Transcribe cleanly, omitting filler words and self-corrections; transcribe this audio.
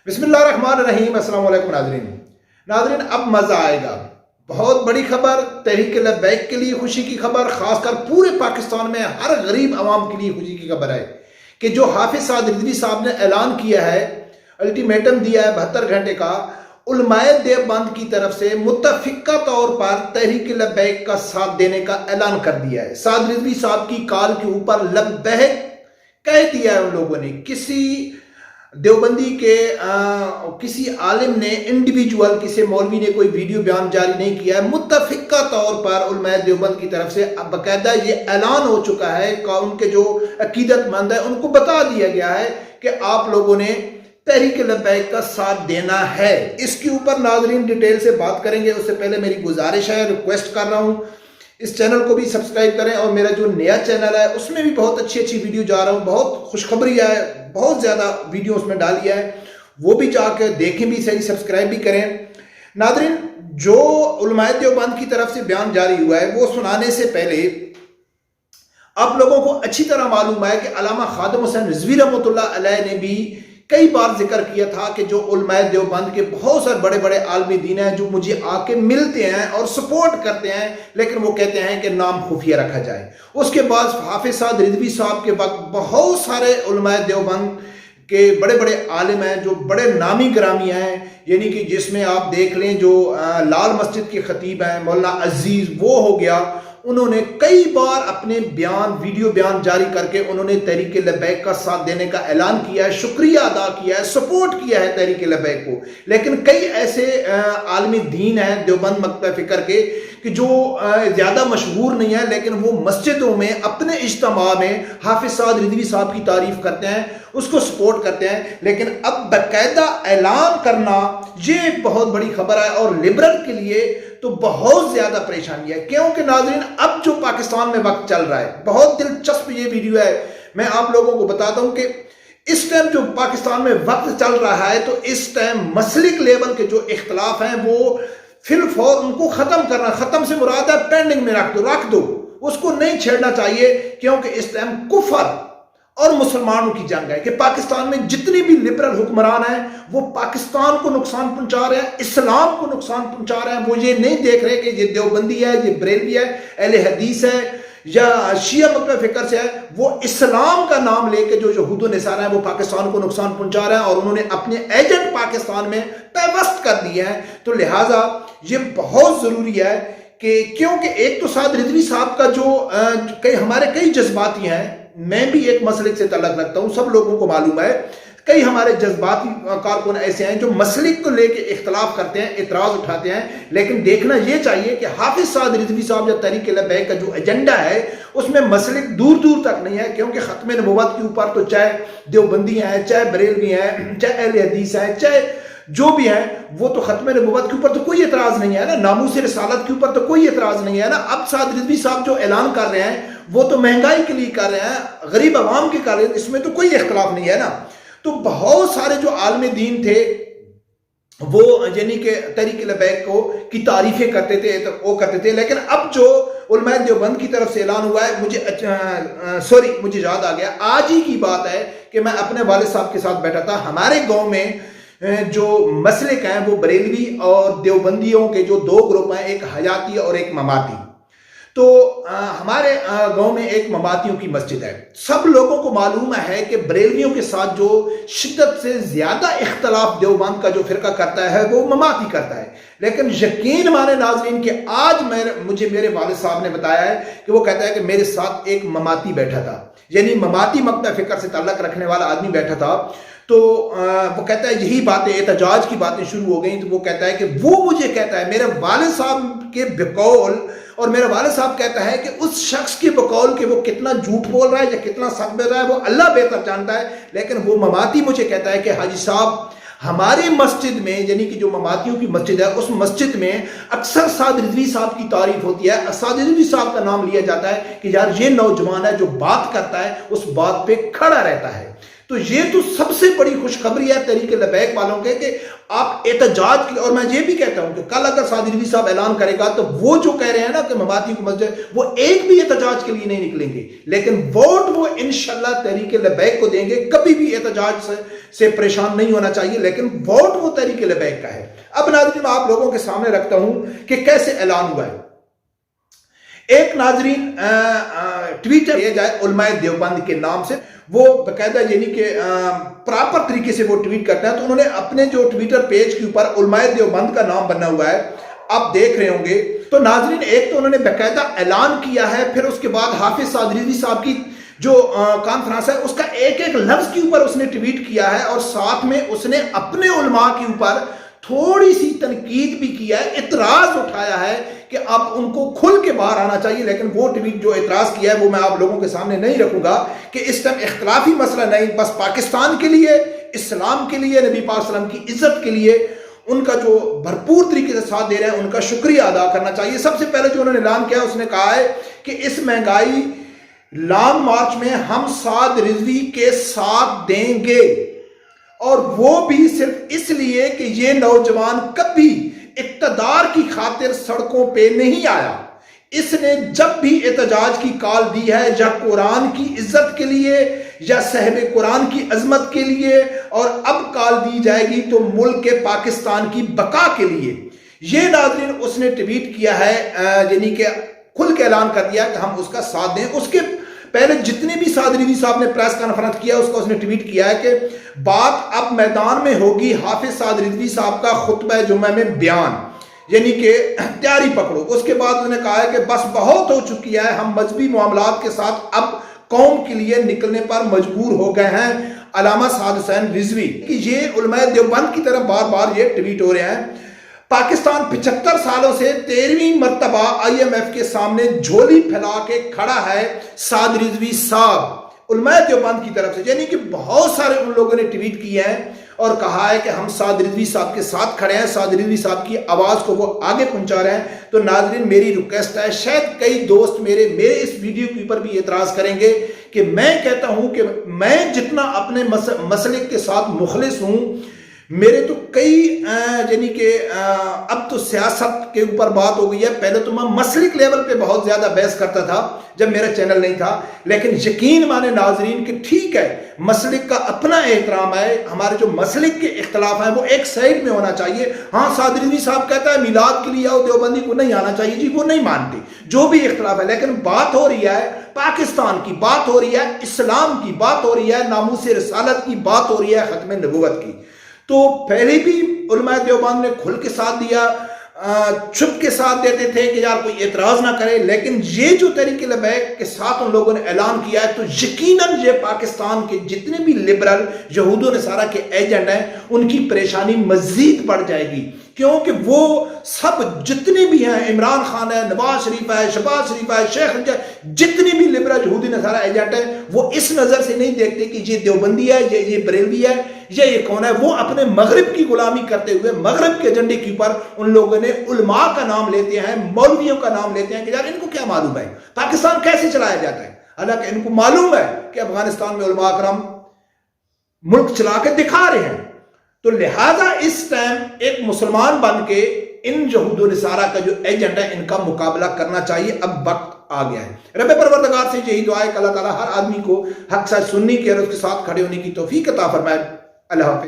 बिस्मिल्लाहिर्रहमानिर्रहीम। अस्सलाम वालेकुम नाज़रीन, अब मज़ा आएगा। बहुत बड़ी खबर, तहरीक लब्बैक के लिए खुशी की खबर, खासकर पूरे पाकिस्तान में हर गरीब आवाम के लिए खुशी की खबर है कि जो हाफिज साद रिजवी साहब ने ऐलान किया है, अल्टीमेटम दिया है 72 घंटे का, उलमाए देवबंद की तरफ से मुत्तफिका तौर पर तहरीक लब्बैक का साथ देने का ऐलान कर दिया है। साद रिजवी साहब की कॉल के ऊपर लब्बैक कह दिया है उन लोगों ने। किसी देवबंदी के किसी आलिम ने, इंडिविजुअल किसी मौलवी ने कोई वीडियो बयान जारी नहीं किया है। मुत्तफिका तौर पर उलमाए देवबंद की तरफ से अब बाकायदा ये ऐलान हो चुका है, उनके जो अकीदतमंद है उनको बता दिया गया है कि आप लोगों ने तहरीक लब्बैक का साथ देना है। इसके ऊपर नाज़रीन डिटेल से बात करेंगे। उससे पहले मेरी गुजारिश है, रिक्वेस्ट कर रहा हूँ, इस चैनल को भी सब्सक्राइब करें और मेरा जो नया चैनल है उसमें भी बहुत अच्छी अच्छी वीडियो जा रहा हूँ, बहुत खुशखबरी है, बहुत ज़्यादा वीडियो उसमें डाली है, वो भी जाकर देखें भी सही, सब्सक्राइब भी करें। नाज़रीन, जो उलमाए देवबंद की तरफ से बयान जारी हुआ है वो सुनाने से पहले आप लोगों को अच्छी तरह मालूम है कि अल्लामा खादिम हुसैन रिजवी रहमतुल्लाह अलैह ने भी कई बार जिक्र किया था कि जो उलमाए देवबंद के बहुत सारे बड़े बड़े आलमी दीन हैं जो मुझे आके मिलते हैं और सपोर्ट करते हैं, लेकिन वो कहते हैं कि नाम खुफिया रखा जाए। उसके बाद हाफिज साद रिजवी साहब के वक्त बहुत सारे उलमाए देवबंद के बड़े बड़े आलिम हैं जो बड़े नामी ग्रामी हैं, यानी कि जिसमें आप देख लें जो लाल मस्जिद के खतीब हैं मौलाना अजीज, वो हो गया। उन्होंने कई बार अपने बयान, वीडियो बयान जारी करके उन्होंने तहरीक लब्बैक का साथ देने का ऐलान किया है, शुक्रिया अदा किया है, सपोर्ट किया है तहरीक लब्बैक को। लेकिन कई ऐसे आलमी दीन हैं देवबंद मकतब फिक्र के कि जो ज़्यादा मशहूर नहीं है, लेकिन वो मस्जिदों में अपने इज्तिमा में हाफिज साद रिजवी साहब की तारीफ करते हैं, उसको सपोर्ट करते हैं। लेकिन अब बाकायदा ऐलान करना ये बहुत बड़ी खबर है और लिबरल के लिए तो बहुत ज्यादा परेशानी है। क्योंकि नाज़रीन, अब जो पाकिस्तान में वक्त चल रहा है, बहुत दिलचस्प ये वीडियो है, मैं आप लोगों को बताता हूं कि इस टाइम जो पाकिस्तान में वक्त चल रहा है तो इस टाइम मसलिक लेवल के जो इख्तलाफ हैं वो फिलफौर उनको खत्म करना, खत्म से मुराद है पेंडिंग में रख दो, उसको नहीं छेड़ना चाहिए। क्योंकि इस टाइम कुफर और मुसलमानों की जंग है कि पाकिस्तान में जितने भी लिबरल हुक्मरान हैं वो पाकिस्तान को नुकसान पहुंचा रहे हैं, इस्लाम को नुकसान पहुंचा रहे हैं। वो ये नहीं देख रहे कि ये देवबंदी है, ये बरेलवी है, अहले हदीस है या शिया मकतब फिक्र से है। वो इस्लाम का नाम लेके जो यहूद निसारा है वो पाकिस्तान को नुकसान पहुंचा रहे हैं और उन्होंने अपने एजेंट पाकिस्तान में पैवस्त कर दिए हैं। तो लिहाजा ये बहुत जरूरी है कि, क्योंकि एक तो साद रिजवी साहब का जो हमारे कई जज्बाती हैं, मैं भी एक मसलिक से तल्लुक़ रखता हूं, सब लोगों को मालूम है, कई हमारे जज्बाती कारकुन ऐसे हैं जो मसलिक को लेके इख्तलाफ करते हैं, इतराज उठाते हैं। लेकिन देखना यह चाहिए कि हाफिज साद रिजवी साहब या तहरीक लब्बैक का जो एजेंडा है उसमें मसलिक दूर दूर तक नहीं है। क्योंकि खत्म नबूवत के ऊपर तो चाहे देवबंदी हैं, चाहे बरेलवी हैं, चाहे अहले हदीस हैं, चाहे जो भी है, वो तो खत्म नबूवत के ऊपर तो कोई एतराज नहीं है ना, नामूस रिसालत के ऊपर तो कोई एतराज नहीं है ना। अब साद रिजवी साहब जो ऐलान कर रहे हैं वो तो महंगाई के लिए कर रहे हैं, गरीब आवाम के कर रहे हैं, इसमें तो कोई इख्तलाफ नहीं है ना। तो बहुत सारे जो आलम दीन थे वो यानी कि तहरीक लब्बैक को की तारीफें करते थे, तो वो करते थे। लेकिन अब जो उलमाए देवबंद की तरफ से ऐलान हुआ है, मुझे याद आ गया, आज ही की बात है कि मैं अपने वालिद साहब के साथ बैठा था। हमारे गाँव में जो मसलिक हैं वो बरेलवी और देवबंदियों के जो दो ग्रुप हैं, एक हयाती और एक ममाती। तो हमारे गांव में एक ममातियों की मस्जिद है। सब लोगों को मालूम है कि बरेलवियों के साथ जो शिद्दत से ज्यादा इख्तलाफ देवबंद का जो फिरका करता है वो ममाती करता है। लेकिन यकीन माने नाज़रीन कि आज मुझे मेरे वालिद साहब ने बताया है कि वो कहता है कि मेरे साथ एक ममाती बैठा था, यानी ममाती मकतब फिक्र से ताल्लुक़ रखने वाला आदमी बैठा था। तो वो कहता है यही बातें, एहतजाज की बातें शुरू हो गई। तो वो कहता है कि वो मुझे कहता है, मेरे वालिद साहब के बकौल, और मेरा वालिद साहब कहता है कि उस शख्स के बकौल के वो कितना झूठ बोल रहा है या कितना सच बोल रहा है वो अल्लाह बेहतर जानता है। लेकिन वो ममाती मुझे कहता है कि हाजी साहब, हमारी मस्जिद में, यानी कि जो ममातियों की मस्जिद है, उस मस्जिद में अक्सर साद रिजवी साहब की तारीफ होती है, साद रिजवी साहब का नाम लिया जाता है कि यार ये नौजवान है जो बात करता है उस बात पे खड़ा रहता है। تو یہ تو سب سے بڑی خوشخبری ہے تحریک لبیک والوں کے کہ آپ احتجاج کی، اور میں یہ بھی کہتا ہوں کہ کل اگر سعد رضوی صاحب اعلان کرے گا تو وہ جو کہہ رہے ہیں نا کہ مماتی کو مسجد، وہ ایک بھی احتجاج کے لیے نہیں نکلیں گے، لیکن ووٹ وہ انشاءاللہ تحریک لبیک کو دیں گے. کبھی بھی احتجاج سے پریشان نہیں ہونا چاہیے، لیکن ووٹ وہ تحریک لبیک کا ہے. اب ناظرین میں آپ لوگوں کے سامنے رکھتا ہوں کہ کیسے اعلان ہوا ہے. ایک ناظرین ٹویٹر کیا جائے علماء دیوبند کے نام سے، وہ باقاعدہ یعنی کہ پراپر طریقے سے وہ ٹویٹ کرتے ہیں، تو انہوں نے اپنے جو ٹویٹر پیج کے اوپر علماء دیوبند کا نام بنا ہوا ہے، آپ دیکھ رہے ہوں گے. تو ناظرین ایک تو انہوں نے باقاعدہ اعلان کیا ہے، پھر اس کے بعد حافظ سعد رضوی صاحب کی جو کانفرنس ہے اس کا ایک ایک لفظ کے اوپر اس نے ٹویٹ کیا ہے، اور ساتھ میں اس نے اپنے علماء کے اوپر تھوڑی سی تنقید بھی کیا ہے، اعتراض اٹھایا ہے کہ اب ان کو کھل کے باہر آنا چاہیے. لیکن وہ ٹویٹ جو اعتراض کیا ہے وہ میں آپ لوگوں کے سامنے نہیں رکھوں گا کہ اس ٹائم اختلافی مسئلہ نہیں، بس پاکستان کے لیے، اسلام کے لیے، نبی پاک صلی اللہ علیہ وسلم کی عزت کے لیے ان کا جو بھرپور طریقے سے ساتھ دے رہے ہیں ان کا شکریہ ادا کرنا چاہیے. سب سے پہلے جو انہوں نے اعلان کیا اس نے کہا ہے کہ اس مہنگائی لانگ مارچ میں ہم سعد رضوی کے ساتھ دیں گے، اور وہ بھی صرف اس لیے کہ یہ نوجوان کبھی اقتدار کی خاطر سڑکوں پہ نہیں آیا. اس نے جب بھی احتجاج کی کال دی ہے یا قرآن کی عزت کے لیے یا صاحب قرآن کی عظمت کے لیے، اور اب کال دی جائے گی تو ملک پاکستان کی بقا کے لیے. یہ ناظرین اس نے ٹویٹ کیا ہے، یعنی کہ کھل کے اعلان کر دیا کہ ہم اس کا ساتھ دیں. اس کے پہلے جتنے بھی سعد رضوی صاحب نے پریس کانفرنس کیا اس کا اس نے ٹویٹ کیا ہے کہ بات اب میدان میں ہوگی حافظ سعد رضوی صاحب کا خطبہ جمعہ میں بیان، یعنی کہ تیاری پکڑو. اس کے بعد انہوں نے کہا ہے کہ بس بہت ہو چکی ہے، ہم مذہبی معاملات کے ساتھ اب قوم کے لیے نکلنے پر مجبور ہو گئے ہیں. علامہ سعد حسین رضوی کہ یہ علماء دیوبند کی طرف بار بار یہ ٹویٹ ہو رہے ہیں. پاکستان 75 سالوں سے 13ویں مرتبہ IMF کے سامنے جھولی پھیلا کے کھڑا ہے سعد رضوی صاحب علماء دیوبند کی طرف سے، یعنی کہ بہت سارے ان لوگوں نے ٹویٹ کیے ہیں اور کہا ہے کہ ہم سعد رضوی صاحب کے ساتھ کھڑے ہیں، سعد رضوی صاحب کی آواز کو وہ آگے پہنچا رہے ہیں. تو ناظرین میری ریکویسٹ ہے، شاید کئی دوست میرے اس ویڈیو کے اوپر بھی اعتراض کریں گے کہ میں کہتا ہوں کہ میں جتنا اپنے مسلک کے ساتھ مخلص ہوں، میرے تو کئی یعنی کہ اب تو سیاست کے اوپر بات ہو گئی ہے. پہلے تو میں مسلک لیول پہ بہت زیادہ بحث کرتا تھا جب میرا چینل نہیں تھا، لیکن یقین مانے ناظرین کہ ٹھیک ہے مسلک کا اپنا احترام ہے، ہمارے جو مسلک کے اختلاف ہیں وہ ایک سائڈ میں ہونا چاہیے. ہاں سعد رضوی صاحب کہتا ہے میلاد کے لیے آؤ، دیوبندی کو نہیں آنا چاہیے، جی وہ نہیں مانتے، جو بھی اختلاف ہے. لیکن بات ہو رہی ہے پاکستان کی، بات ہو رہی ہے اسلام کی، بات ہو رہی ہے ناموس رسالت کی، بات ہو رہی ہے ختم نبوت کی. تو پہلے بھی علماء دیوبند نے کھل کے ساتھ دیا، چھپ کے ساتھ دیتے تھے کہ یار کوئی اعتراض نہ کرے، لیکن یہ جو تحریک لبیک کے ساتھ ان لوگوں نے اعلان کیا ہے تو یقیناً یہ پاکستان کے جتنے بھی لبرل یہود و نصارہ کے ایجنٹ ہیں ان کی پریشانی مزید بڑھ جائے گی، کیونکہ وہ سب جتنے بھی ہیں، عمران خان ہے، نواز شریف ہے، شہباز شریف ہے، شیخ، جتنے بھی لبرل یہودی نصارہ ایجنٹ ہیں وہ اس نظر سے نہیں دیکھتے کہ یہ دیوبندی ہے، یہ بریلوی ہے، یہ کون ہے. وہ اپنے مغرب کی غلامی کرتے ہوئے مغرب کے ایجنڈے کے اوپر ان لوگوں نے علماء کا نام لیتے ہیں، مولویوں کا نام لیتے ہیں کہ یار ان کو کیا معلوم ہے پاکستان کیسے چلایا جاتا ہے. حالانکہ ان کو معلوم ہے کہ افغانستان میں علماء اکرام ملک چلا کے دکھا رہے ہیں. تو لہذا اس ٹائم ایک مسلمان بن کے ان یہود و نصارہ کا جو ایجنڈا ہے ان کا مقابلہ کرنا چاہیے. اب وقت آ گیا ہے. رب پروردگار سے یہی دعا ہے کہ اللہ تعالیٰ ہر آدمی کو حق سچ سننے کی اور اس کے ساتھ کھڑے ہونے کی توفیق عطا فرمائے. اللہ حافظ.